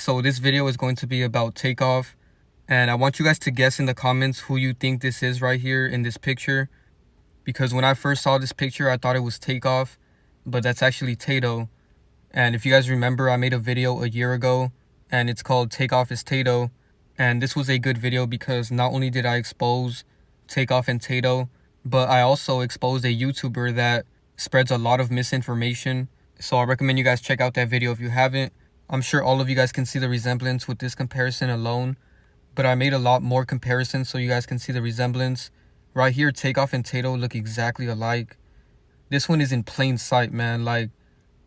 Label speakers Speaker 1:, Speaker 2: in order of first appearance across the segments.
Speaker 1: So this video is going to be about Takeoff, and I want you guys to guess in the comments who you think this is right here in this picture, because when I first saw this picture I thought it was Takeoff, but that's actually Tadoe. And if you guys remember, I made a video a year ago and it's called Takeoff is Tadoe, and this was a good video because not only did I expose Takeoff and Tadoe, but I also exposed a YouTuber that spreads a lot of misinformation. So I recommend you guys check out that video if you haven't. I'm sure all of you guys can see the resemblance with this comparison alone, but I made a lot more comparisons so you guys can see the resemblance. Right here, Takeoff and Tadoe look exactly alike. This one is in plain sight, man. Like,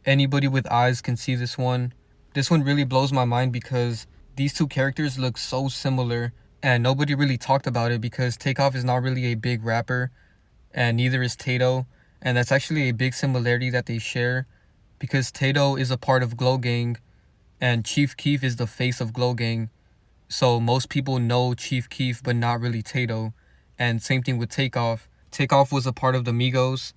Speaker 1: anybody with eyes can see this one. This one really blows my mind because these two characters look so similar and nobody really talked about it because Takeoff is not really a big rapper and neither is Tadoe, and that's actually a big similarity that they share because Tadoe is a part of Glow Gang and Chief Keef is the face of Glow Gang. So most people know Chief Keef but not really Tadoe. And same thing with Takeoff. Takeoff was a part of the Migos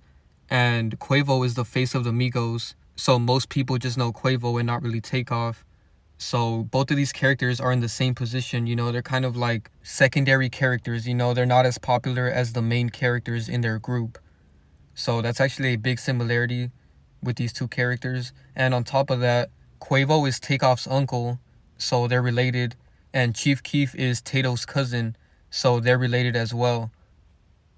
Speaker 1: and Quavo is the face of the Migos. So most people just know Quavo and not really Takeoff. So both of these characters are in the same position, you know, they're kind of like secondary characters, you know, they're not as popular as the main characters in their group. So that's actually a big similarity with these two characters. And on top of that, Quavo is Takeoff's uncle, so they're related, and Chief Keef is Tadoe's cousin, so they're related as well.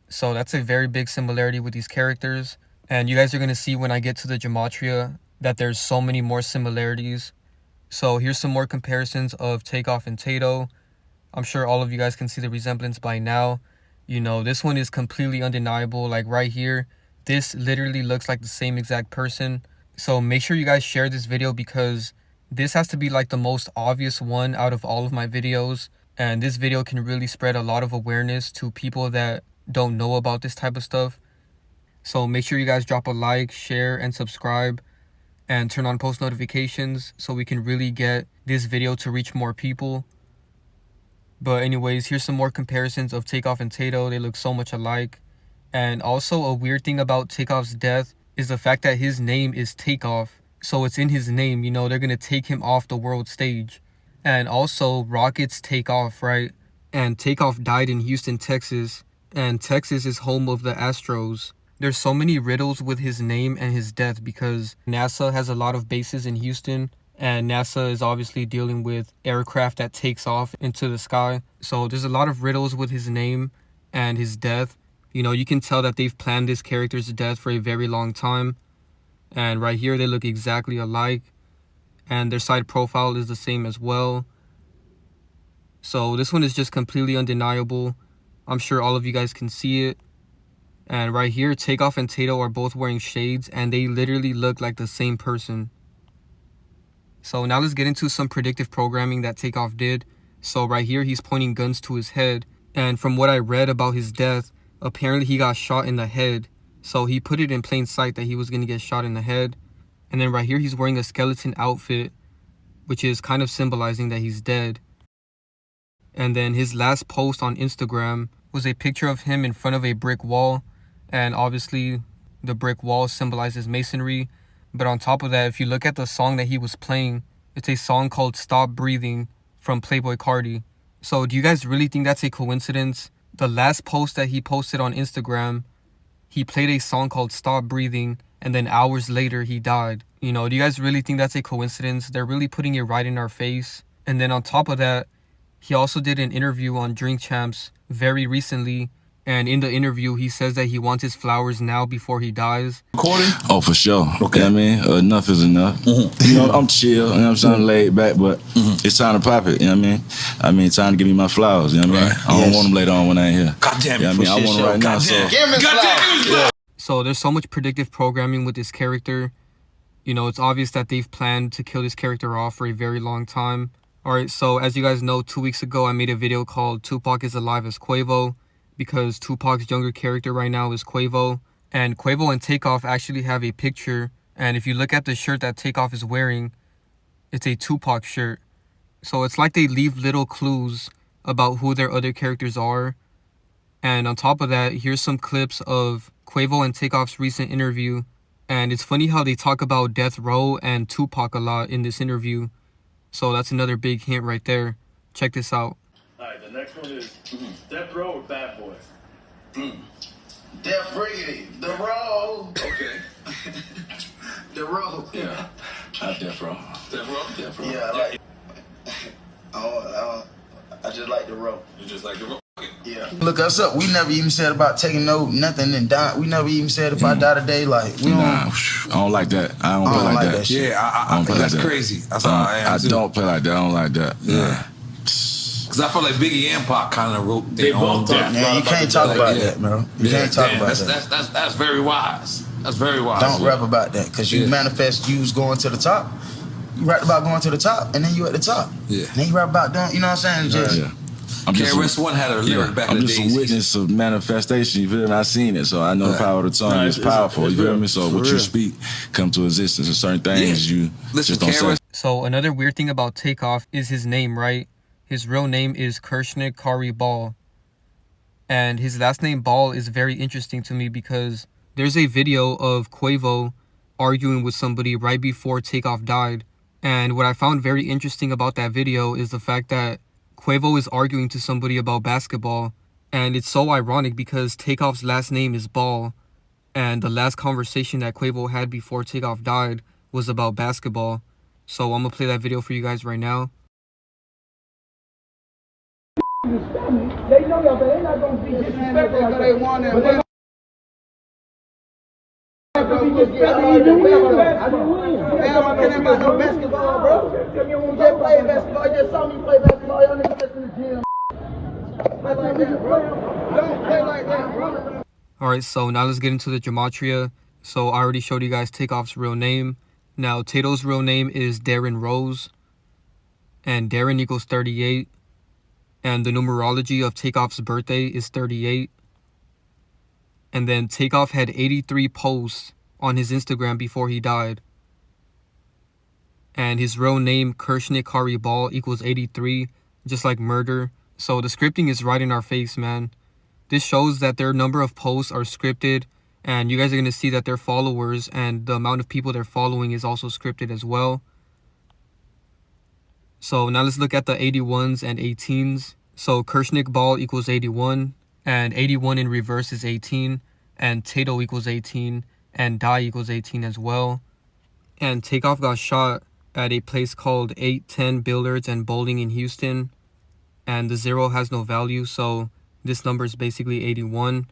Speaker 1: So that's a very big similarity with these characters, and you guys are going to see when I get to the gematria that there's so many more similarities. So here's some more comparisons of Takeoff and Tadoe. I'm sure all of you guys can see the resemblance by now. You know, this one is completely undeniable. Like right here, this literally looks like the same exact person. So make sure you guys share this video because this has to be like the most obvious one out of all of my videos. And this video can really spread a lot of awareness to people that don't know about this type of stuff. So make sure you guys drop a like, share, and subscribe. And turn on post notifications so we can really get this video to reach more people. But anyways, here's some more comparisons of Takeoff and Tadoe. They look so much alike. And also a weird thing about Takeoff's death is the fact that his name is Takeoff. So it's in his name, you know, they're going to take him off the world stage. And also rockets take off, right? And Takeoff died in Houston, Texas. And Texas is home of the Astros. There's so many riddles with his name and his death because NASA has a lot of bases in Houston. And NASA is obviously dealing with aircraft that takes off into the sky. So there's a lot of riddles with his name and his death. You know, you can tell that they've planned this character's death for a very long time. And right here, they look exactly alike. And their side profile is the same as well. So this one is just completely undeniable. I'm sure all of you guys can see it. And right here, Takeoff and Tadoe are both wearing shades. And they literally look like the same person. So now let's get into some predictive programming that Takeoff did. So right here, he's pointing guns to his head. And from what I read about his death, apparently he got shot in the head. So he put it in plain sight that he was going to get shot in the head. And then right here he's wearing a skeleton outfit, which is kind of symbolizing that he's dead. And then his last post on Instagram was a picture of him in front of a brick wall. And obviously the brick wall symbolizes masonry. But on top of that, if you look at the song that he was playing, it's a song called Stop Breathing from Playboi Cardi. So do you guys really think that's a coincidence? The last post that he posted on Instagram, he played a song called Stop Breathing, and then hours later he died. You know, do you guys really think that's a coincidence? They're really putting it right in our face. And then on top of that, he also did an interview on Drink Champs very recently. And in the interview, he says that he wants his flowers now before he dies.
Speaker 2: Recording?
Speaker 3: Oh, for sure.
Speaker 2: Okay.
Speaker 3: You know what I mean? Enough is enough.
Speaker 2: Mm-hmm.
Speaker 3: You know, I'm chill, you know what I'm saying? Laid back, but it's time to pop it, you know what I mean? Time to give me my flowers, you know what I mean?
Speaker 2: Right.
Speaker 3: I don't want them later on when I ain't here.
Speaker 2: God damn it.
Speaker 3: You know what I mean? I want them right now, so.
Speaker 2: Give me flowers.
Speaker 1: So there's so much predictive programming with this character. You know, it's obvious that they've planned to kill this character off for a very long time. Alright, so as you guys know, 2 weeks ago, I made a video called Tupac is Alive as Quavo, because Tupac's younger character right now is Quavo. And Quavo and Takeoff actually have a picture. And if you look at the shirt that Takeoff is wearing, it's a Tupac shirt. So it's like they leave little clues about who their other characters are. And on top of that, here's some clips of Quavo and Takeoff's recent interview. And it's funny how they talk about Death Row and Tupac a lot in this interview. So that's another big hint right there. Check this out.
Speaker 2: Alright, the next one is Death Row or Bad Boys?
Speaker 4: Death Riggedy, the road.
Speaker 2: Okay.
Speaker 4: The road.
Speaker 3: Yeah. Death Row.
Speaker 2: Death Row?
Speaker 3: Death Row.
Speaker 4: Yeah, I like. I just like the road.
Speaker 2: You just like the road?
Speaker 4: Yeah. Look us up. We never even said about taking nothing and die. We never even said about die today. Like we don't.
Speaker 3: Nah, I don't like that. I don't play like that.
Speaker 4: shit.
Speaker 5: Yeah, I
Speaker 3: don't play
Speaker 5: that's
Speaker 3: like that.
Speaker 5: crazy. That's how I am too.
Speaker 3: don't play like that. I don't like that.
Speaker 5: Yeah. Cause I feel like Biggie and Pac kind of wrote
Speaker 2: They
Speaker 5: their own
Speaker 2: both
Speaker 5: death.
Speaker 2: did.
Speaker 4: Man, you can't talk about
Speaker 5: Yeah.
Speaker 4: that, bro. You can't talk about that.
Speaker 5: That's very wise. That's very wise.
Speaker 4: Don't rap about that, cause you manifest you was going to the top. You rap about going to the top, and then you at the top.
Speaker 5: Yeah.
Speaker 4: And then you rap about doing, you know what I'm saying? Just,
Speaker 3: Yeah. I'm
Speaker 5: KRS-One had a lyric back in
Speaker 3: I'm
Speaker 5: the
Speaker 3: just
Speaker 5: days.
Speaker 3: a witness of manifestation. You feel me? I seen it, so I know the power of the tongue is powerful.
Speaker 2: it's
Speaker 3: You feel
Speaker 2: real.
Speaker 3: me? So what you speak come to existence. And certain things you
Speaker 5: Listen,
Speaker 3: just don't say.
Speaker 1: So another weird thing about Takeoff is his name, right? His real name is Kershnik Kari Ball. And his last name Ball is very interesting to me because there's a video of Quavo arguing with somebody right before Takeoff died. And what I found very interesting about that video is the fact that Quavo is arguing to somebody about basketball. And it's so ironic because Takeoff's last name is Ball. And the last conversation that Quavo had before Takeoff died was about basketball. So I'm going to play that video for you guys right now.
Speaker 6: They know y'all, but they not gonna be disrespectful because they want it. But they have to be disrespectful either way, bro. I didn't win. They don't care about no basketball, bro. You just play basketball. You just saw me play basketball. Y'all niggas just in the gym. Play like that, bro. Don't play like that, bro.
Speaker 1: Alright, so now let's get into the gematria. So I already showed you guys Takeoff's real name. Now Tadoe's real name is Darren Rose. And Darren equals 38. And the numerology of Takeoff's birthday is 38. And then Takeoff had 83 posts on his Instagram before he died. And his real name, Kershnik Kari Ball, equals 83, just like murder. So the scripting is right in our face, man. This shows that their number of posts are scripted. And you guys are going to see that their followers and the amount of people they're following is also scripted as well. So now let's look at the 81s and 18s. So Kershnik Ball equals 81, and 81 in reverse is 18, and Tadoe equals 18, and Die equals 18 as well. And Takeoff got shot at a place called 810 Billiards and Bowling in Houston, and the 0 has no value, so this number is basically 81,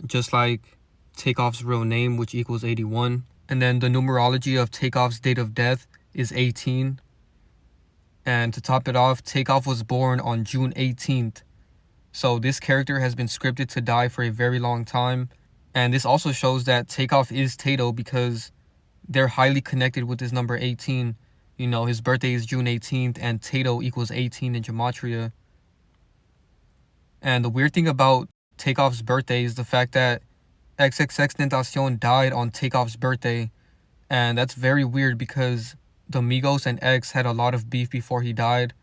Speaker 1: just like Takeoff's real name, which equals 81. And then the numerology of Takeoff's date of death is 18. And to top it off, Takeoff was born on June 18th. So this character has been scripted to die for a very long time. And this also shows that Takeoff is Tadoe because they're highly connected with this number 18. You know, his birthday is June 18th and Tadoe equals 18 in gematria. And the weird thing about Takeoff's birthday is the fact that XXXTentacion died on Takeoff's birthday. And that's very weird because the Migos and X had a lot of beef before he died.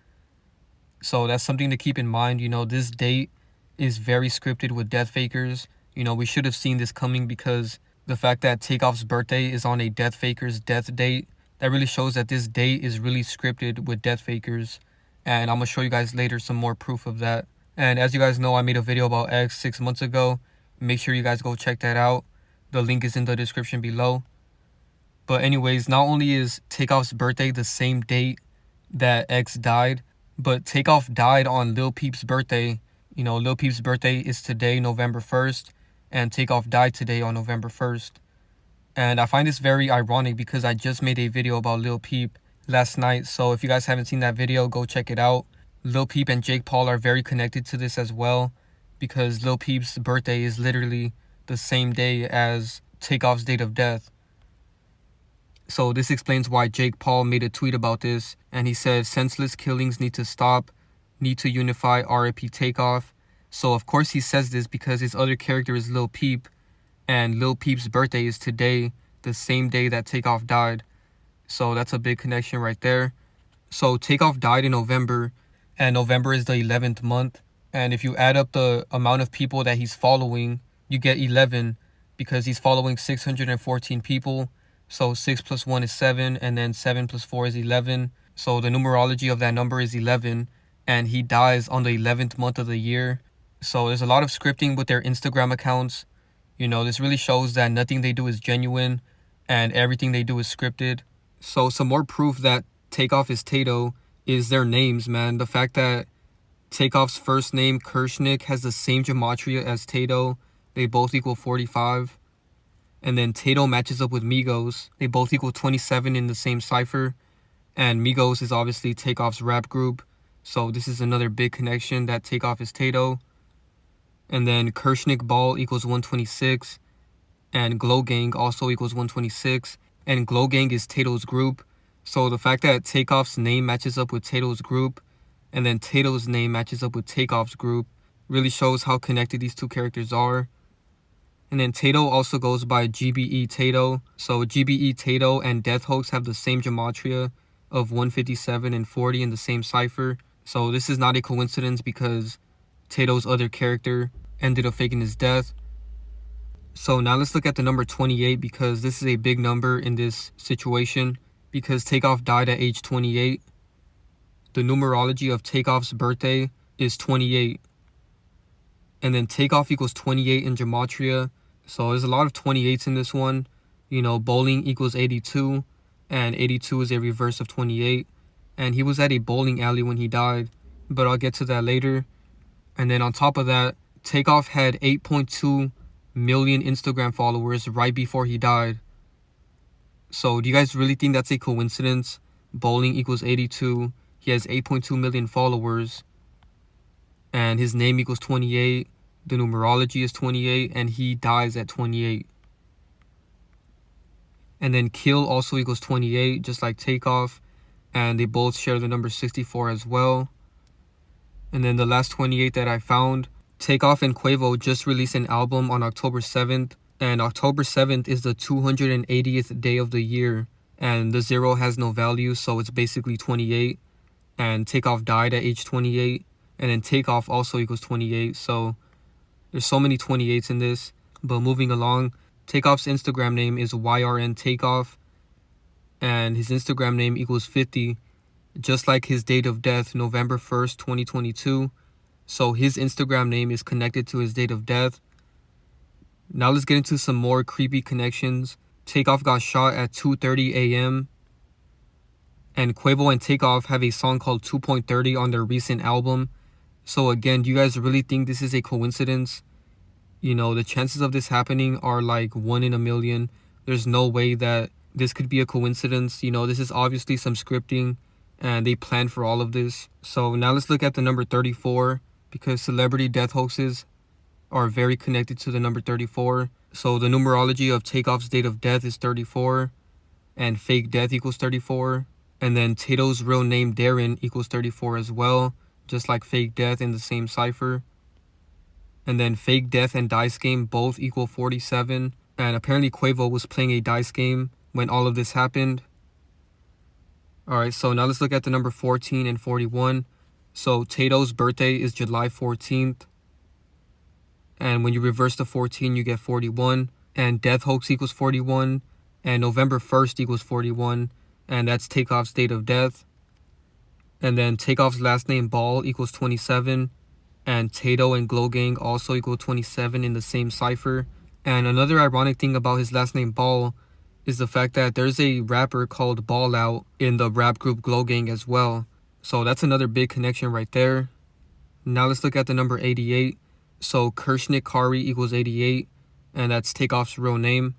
Speaker 1: So that's something to keep in mind. You know, this date is very scripted with death fakers. You know, we should have seen this coming because the fact that Takeoff's birthday is on a death faker's death date, that really shows that this date is really scripted with death fakers. And I'm going to show you guys later some more proof of that. And as you guys know, I made a video about X 6 months ago. Make sure you guys go check that out. The link is in the description below. But anyways, not only is Takeoff's birthday the same date that X died, but Takeoff died on Lil Peep's birthday. You know, Lil Peep's birthday is today, November 1st, and Takeoff died today on November 1st. And I find this very ironic because I just made a video about Lil Peep last night. So if you guys haven't seen that video, go check it out. Lil Peep and Jake Paul are very connected to this as well because Lil Peep's birthday is literally the same day as Takeoff's date of death. So this explains why Jake Paul made a tweet about this, and he said, senseless killings need to stop, need to unify, RIP Takeoff. So of course he says this because his other character is Lil Peep, and Lil Peep's birthday is today, the same day that Takeoff died. So that's a big connection right there. So Takeoff died in November, and November is the 11th month. And if you add up the amount of people that he's following, you get 11 because he's following 614 people. So 6 plus 1 is 7, and then 7 plus 4 is 11. So the numerology of that number is 11, and he dies on the 11th month of the year. So there's a lot of scripting with their Instagram accounts. You know, this really shows that nothing they do is genuine and everything they do is scripted. So some more proof that Takeoff is Tadoe is their names, man. The fact that Takeoff's first name, Kershnik, has the same gematria as Tadoe. They both equal 45. And then Tadoe matches up with Migos. They both equal 27 in the same cipher. And Migos is obviously Takeoff's rap group. So this is another big connection that Takeoff is Tadoe. And then Kershnik Ball equals 126. And Glow Gang also equals 126. And Glow Gang is Tadoe's group. So the fact that Takeoff's name matches up with Tadoe's group, and then Tadoe's name matches up with Takeoff's group, really shows how connected these two characters are. And then Tadoe also goes by GBE Tadoe. So GBE Tadoe and Death Hoax have the same gematria of 157 and 40 in the same cipher. So this is not a coincidence because Tadoe's other character ended up faking his death. So now let's look at the number 28 because this is a big number in this situation because Takeoff died at age 28. The numerology of Takeoff's birthday is 28. And then Takeoff equals 28 in gematria. So there's a lot of 28s in this one. You know, bowling equals 82. And 82 is a reverse of 28. And he was at a bowling alley when he died. But I'll get to that later. And then on top of that, Takeoff had 8.2 million Instagram followers right before he died. So do you guys really think that's a coincidence? Bowling equals 82. He has 8.2 million followers. And his name equals 28. The numerology is 28. And he dies at 28. And then Kill also equals 28, just like Takeoff. And they both share the number 64 as well. And then the last 28 that I found, Takeoff and Quavo just released an album on October 7th. And October 7th is the 280th day of the year. And the 0 has no value, so it's basically 28. And Takeoff died at age 28. And then Takeoff also equals 28. So there's so many 28s in this. But moving along, Takeoff's Instagram name is YRN Takeoff. And his Instagram name equals 50. Just like his date of death, November 1st, 2022. So his Instagram name is connected to his date of death. Now let's get into some more creepy connections. Takeoff got shot at 2:30 a.m. And Quavo and Takeoff have a song called 2.30 on their recent album. So again, do you guys really think this is a coincidence? You know, the chances of this happening are like 1 in a million. There's no way that this could be a coincidence. You know, this is obviously some scripting and they planned for all of this. So now let's look at the number 34 because celebrity death hoaxes are very connected to the number 34. So the numerology of Takeoff's date of death is 34 and fake death equals 34. And then Tadoe's real name Darren equals 34 as well, just like fake death in the same cipher. And then fake death and dice game both equal 47. And apparently Quavo was playing a dice game when all of this happened. Alright, so now let's look at the number 14 and 41. So Tadoe's birthday is July 14th. And when you reverse the 14, you get 41. And Death Hoax equals 41. And November 1st equals 41. And that's Takeoff's date of death. And then Takeoff's last name Ball equals 27. And Tadoe and Glow Gang also equal 27 in the same cipher. And another ironic thing about his last name Ball is the fact that there's a rapper called Ballout in the rap group Glow Gang as well. So that's another big connection right there. Now let's look at the number 88. So Kershnik Kari equals 88. And that's Takeoff's real name.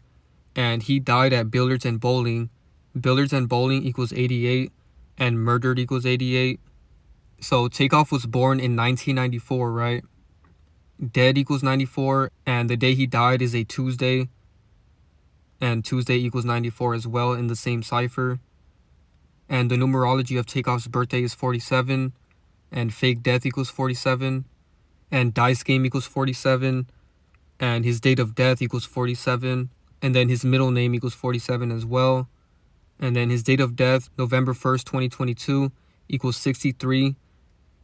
Speaker 1: And he died at Billiards and Bowling. Billiards and Bowling equals 88. And Murdered equals 88. So Takeoff was born in 1994, right? Dead equals 94. And the day he died is a Tuesday. And Tuesday equals 94 as well in the same cipher. And the numerology of Takeoff's birthday is 47. And fake death equals 47. And dice game equals 47. And his date of death equals 47. And then his middle name equals 47 as well. And then his date of death, November 1st, 2022, equals 63.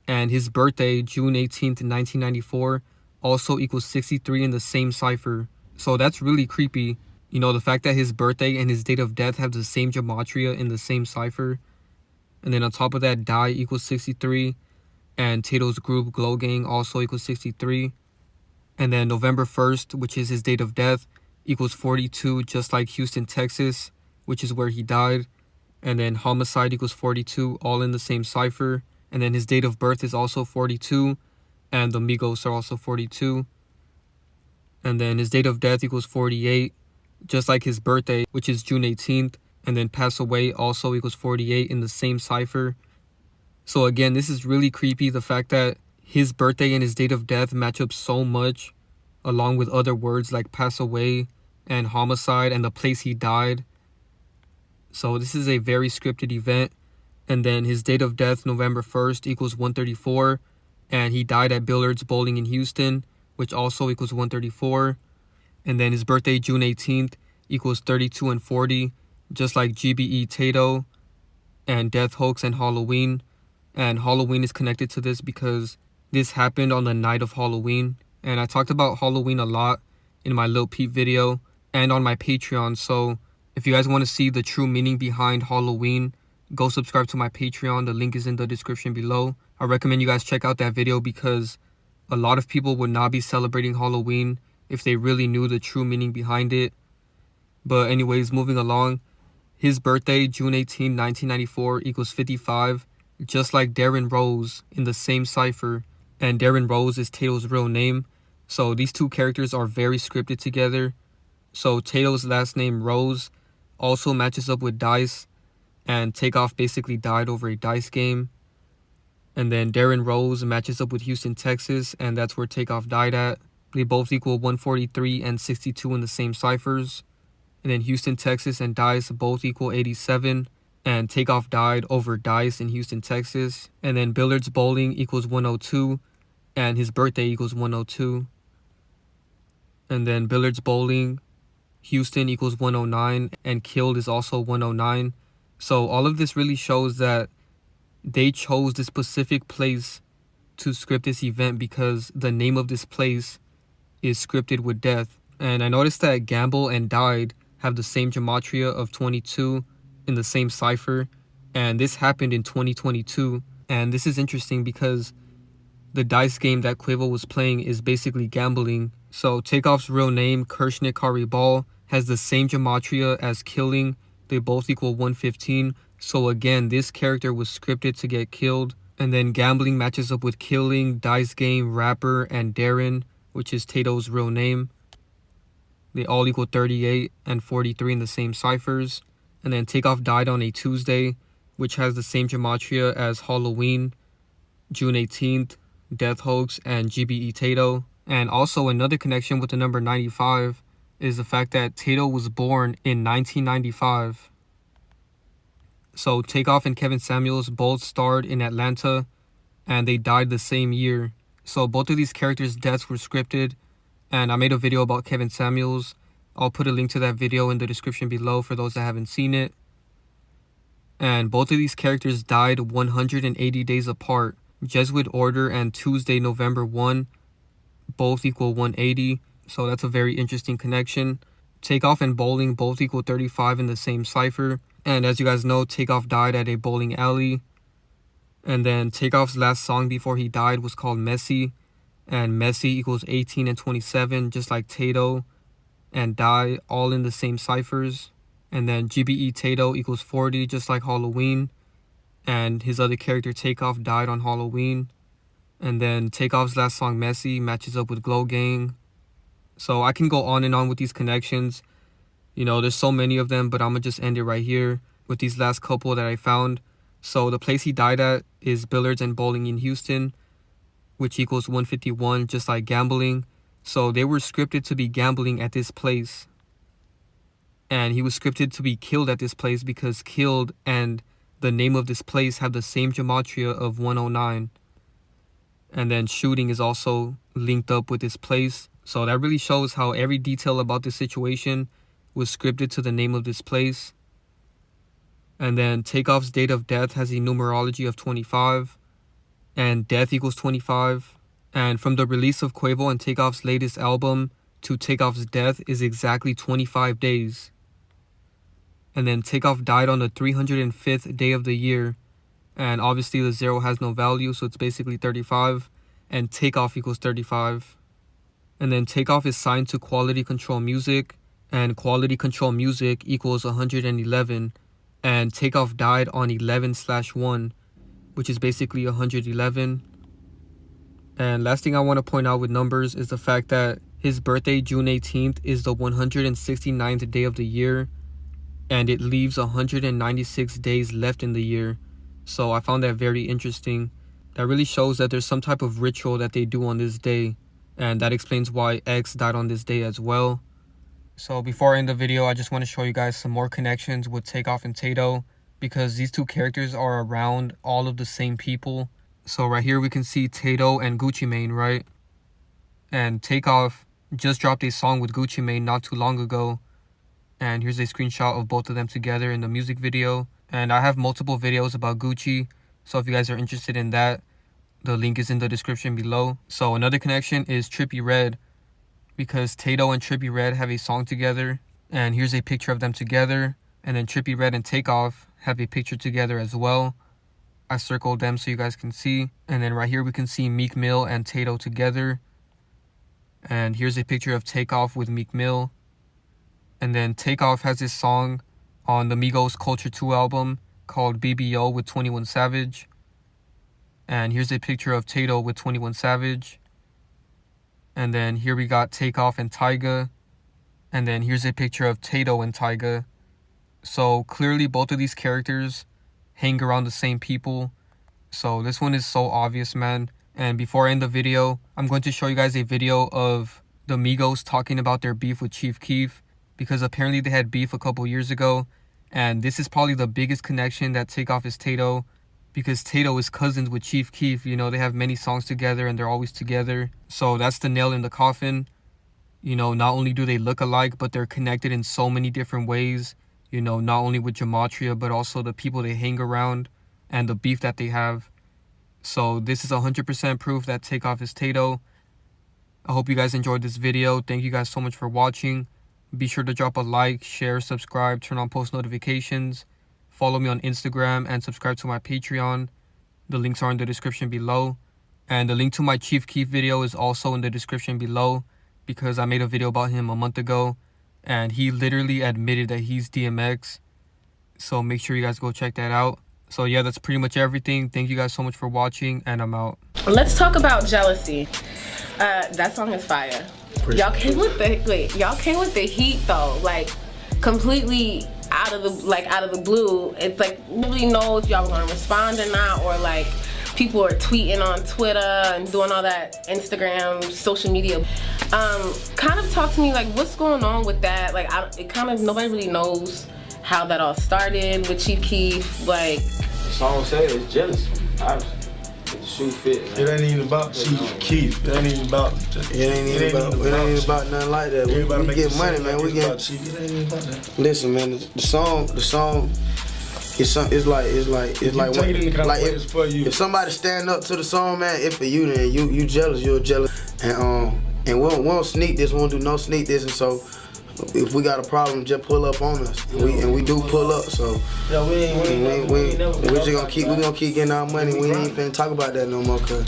Speaker 1: And his birthday, June 18th, 1994, also equals 63 in the same cipher. So that's really creepy. You know, the fact that his birthday and his date of death have the same gematria in the same cipher. And then on top of that, Die equals 63. And Tadoe's group, Glow Gang, also equals 63. And then November 1st, which is his date of death, equals 42, just like Houston, Texas, which is where he died. And then Homicide equals 42, all in the same cipher. And then his date of birth is also 42. And the Migos are also 42. And then his date of death equals 48, just like his birthday, which is June 18th. And then pass away also equals 48 in the same cipher. So again, this is really creepy, the fact that his birthday and his date of death match up so much, along with other words like pass away and homicide and the place he died. So this is a very scripted event. And then his date of death, November 1st, equals 134. And he died at Billard's Bowling in Houston, which also equals 134. And then his birthday, June 18th, equals 32 and 40, just like GBE Tadoe and Death Hoax and Halloween. And Halloween is connected to this because this happened on the night of Halloween. And I talked about Halloween a lot in my Lil Peep video and on my Patreon. So if you guys want to see the true meaning behind Halloween, go subscribe to my Patreon. The link is in the description below. I recommend you guys check out that video because a lot of people would not be celebrating Halloween if they really knew the true meaning behind it. But anyways, moving along. His birthday, June 18, 1994, equals 55, just like Darren Rose in the same cipher. And Darren Rose is Tadoe's real name. So these two characters are very scripted together. So Tadoe's last name, Rose, also matches up with Dice. And Takeoff basically died over a dice game. And then Darren Rose matches up with Houston, Texas, and that's where Takeoff died at. They both equal 143 and 62 in the same ciphers. And then Houston, Texas and Dice both equal 87. And Takeoff died over Dice in Houston, Texas. And then Billard's Bowling equals 102. And his birthday equals 102. And then Billard's Bowling, Houston equals 109. And Killed is also 109. So all of this really shows that they chose this specific place to script this event because the name of this place is scripted with death. And I noticed that Gamble and Died have the same gematria of 22 in the same cipher. And this happened in 2022. And this is interesting because the dice game that Quavo was playing is basically gambling. So Takeoff's real name, Kershnik Kari Ball, has the same gematria as Killing. They both equal 115. So again, this character was scripted to get killed. And then Gambling matches up with Killing, Dice Game, Rapper, and Darren, which is Tadoe's real name. They all equal 38 and 43 in the same ciphers. And then Takeoff died on a Tuesday, which has the same gematria as Halloween, June 18th, Death Hoax, and GBE Tadoe. And also another connection with the number 95 is the fact that Tadoe was born in 1995. So Takeoff and Kevin Samuels both starred in Atlanta, and they died the same year. So both of these characters' deaths were scripted, and I made a video about Kevin Samuels. I'll put a link to that video in the description below for those that haven't seen it. And both of these characters died 180 days apart. Jesuit Order and Tuesday, November 1, both equal 180. So that's a very interesting connection. Takeoff and Bowling both equal 35 in the same cipher. And as you guys know, Takeoff died at a bowling alley. And then Takeoff's last song before he died was called Messy. And Messy equals 18 and 27, just like Tadoe and Die, all in the same ciphers. And then GBE Tadoe equals 40, just like Halloween. And his other character, Takeoff, died on Halloween. And then Takeoff's last song, Messy, matches up with Glow Gang. So I can go on and on with these connections. You know, there's so many of them, but I'm going to just end it right here with these last couple that I found. So the place he died at is Billards and Bowling in Houston, which equals 151, just like Gambling. So they were scripted to be gambling at this place. And he was scripted to be killed at this place because Killed and the name of this place have the same gematria of 109. And then Shooting is also linked up with this place. So that really shows how every detail about this situation was scripted to the name of this place. And then Takeoff's date of death has a numerology of 25. And death equals 25. And from the release of Quavo and Takeoff's latest album to Takeoff's death is exactly 25 days. And then Takeoff died on the 305th day of the year. And obviously the 0 has no value, so it's basically 35. And Takeoff equals 35. And then Takeoff is signed to Quality Control Music, and Quality Control Music equals 111. And Takeoff died on 11/1, which is basically 111. And last thing I want to point out with numbers is the fact that his birthday, June 18th, is the 169th day of the year, and it leaves 196 days left in the year. So I found that very interesting. That really shows that there's some type of ritual that they do on this day, and that explains why X died on this day as well. So before I end the video, I just want to show you guys some more connections with Takeoff and Tadoe, because these two characters are around all of the same people. So right here we can see Tadoe and Gucci Mane, right? And Takeoff just dropped a song with Gucci Mane not too long ago. And here's a screenshot of both of them together in the music video. And I have multiple videos about Gucci, so if you guys are interested in that, the link is in the description below. So another connection is Trippie Redd, because Tadoe and Trippie Redd have a song together. And here's a picture of them together. And then Trippie Redd and Takeoff have a picture together as well. I circled them so you guys can see. And then right here we can see Meek Mill and Tadoe together. And here's a picture of Takeoff with Meek Mill. And then Takeoff has this song on the Migos Culture 2 album called BBO with 21 Savage. And here's a picture of Tadoe with 21 Savage. And then here we got Takeoff and Tyga. And then here's a picture of Tadoe and Tyga. So clearly both of these characters hang around the same people. So this one is so obvious, man. And before I end the video, I'm going to show you guys a video of the Migos talking about their beef with Chief Keef, because apparently they had beef a couple years ago. And this is probably the biggest connection that Takeoff is Tadoe, because Tadoe is cousins with Chief Keef. You know, they have many songs together and they're always together. So that's the nail in the coffin. You know, not only do they look alike, but they're connected in so many different ways. You know, not only with gematria, but also the people they hang around and the beef that they have. So this is 100% proof that Takeoff is Tadoe. I hope you guys enjoyed this video. Thank you guys so much for watching. Be sure to drop a like, share, subscribe, turn on post notifications. Follow me on Instagram and subscribe to my Patreon. The links are in the description below. And the link to my Chief Keef video is also in the description below, because I made a video about him a month ago. And he literally admitted that he's DMX. So make sure you guys go check that out. So yeah, that's pretty much everything. Thank you guys so much for watching, and I'm out.
Speaker 7: Let's talk about Jealousy. That song is fire. Y'all came with the heat though, like completely out of the blue. It's like nobody knows if y'all were gonna respond or not, or like people are tweeting on Twitter and doing all that Instagram, social media. Kind of talk to me, like, what's going on with that? Like, nobody really knows how that all started with Chief Keef. Like,
Speaker 8: the song says it's jealousy. Obviously, the shoe fit. Man.
Speaker 9: It ain't even about Chief Keef. It ain't even about.
Speaker 6: It ain't even about nothing like that. We get money, man. We get.
Speaker 9: It ain't even about that.
Speaker 6: Listen, man. The song. It's like if somebody stand up to the song, man, if for you, then you jealous, you're jealous, and we don't sneak this, we won't do no sneak this, and so if we got a problem, just pull up on us, and we do pull up. So we just gonna keep getting our money. We ain't finna talk about that no more, cause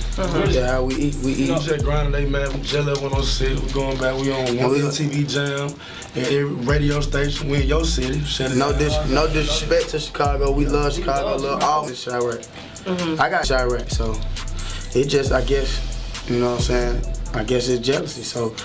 Speaker 6: yeah, how we eat.
Speaker 9: We just grinding, they man. We jealous when on set. We going back. We on one TV Jam and every radio station. We in your city.
Speaker 6: No disrespect to Chicago. We love Chicago. Love all in Chirac. I got Chirac, so it just, I guess, you know what I'm saying. I guess it's jealousy. So